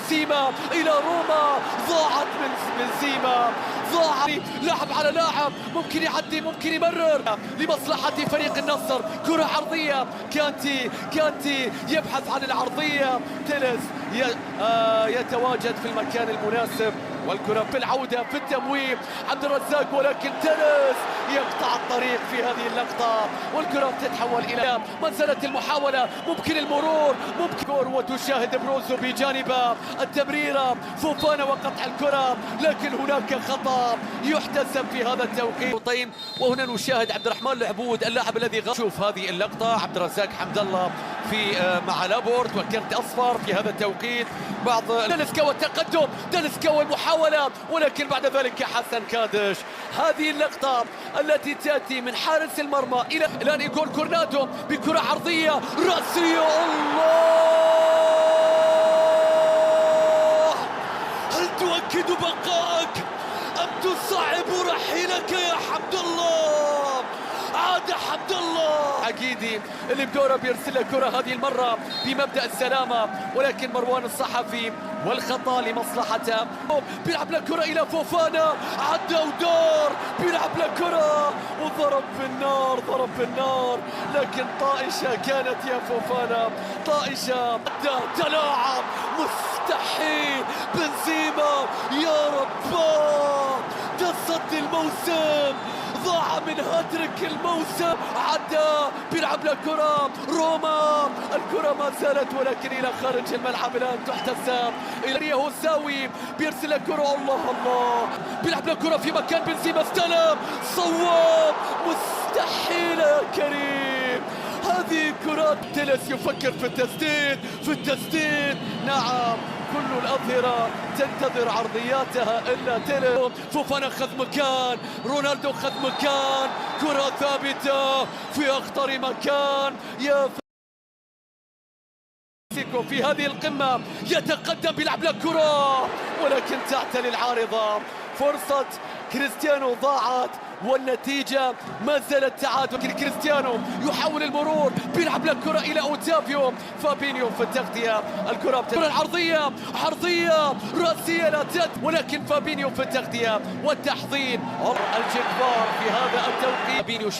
بنزيما إلى روما، ضاعت من بنزيما، ضاع لاعب على لاعب، ممكن يعدي ممكن يمرر لمصلحة فريق النصر. كرة عرضية، كانتي يبحث عن العرضية، تيلس يتواجد في المكان المناسب، والكرة في العودة في التمويه عبد الرزاق، ولكن تيلس يقطع الطريق في هذه اللقطة، والكرة تتحول إلى منزلة المحاولة، ممكن المرور، ممكن وتشاهد بروزو بجانب التمريرة، فوفانا وقطع الكرة، لكن هناك خطأ يحتسب في هذا التوقيت. وهنا نشاهد عبد الرحمن العبود اللاعب الذي شوف هذه اللقطة، عبد الرزاق حمد الله في مع لابورت وكرت أصفر في هذا التوقيت. بعض دالسكا والتقدم، دالسكا والمحاولة، ولكن بعد ذلك حسن كادش. هذه اللقطة التي تأتي من حارس المرمى إلى الآن يقول كورنادو بكرة عرضية رأسية. الله، هل تؤكد بقائك أم تصعب رحيلك يا حمد الله؟ عاد حمد الله عقيدي اللي بدوره بيرسل له كرة هذه المرة بمبدأ السلامة، ولكن مروان الصحفي والخطأ لمصلحته. بيلعب له كرة إلى فوفانا، عدى ودار، بيلعب له كرة وضرب في النار، ضرب في النار، لكن طائشة كانت يا فوفانا، طائشة عدى، تلاعب، مستحيل. بنزيما يا رباه، تصدي الموسم، ضاع من هاتريك الموسم، عدى، بيلعب له كرة روما، الكرة ما زالت ولكن إلى خارج الملعب، الآن تحتسب إلى هوساوي، بيرسل له كرة، الله الله، بيلعب له كرة في مكان بنزيما، استلم، صواب، مستحيل يا كريم. هذه كرات تيلس يفكر في التسديد، في التسديد، نعم، كل الأظهرة تنتظر عرضياتها إلا تيلس. فوفانا خذ مكان، رونالدو خذ مكان، كرة ثابتة في أخطر مكان. يا في هذه القمة يتقدم، بيلعب له كرة ولكن تعتلي العارضة، فرصة كريستيانو ضاعت، والنتيجة ما زالت تعادل. كريستيانو يحاول المرور، بيلعب له كرة إلى أوتافيو، فابينيو في التغطية، الكرة العرضية، عرضية رأسية لا تد، ولكن فابينيو في التغطية والتحضين، الجبار في هذا التوقيت. فابينيو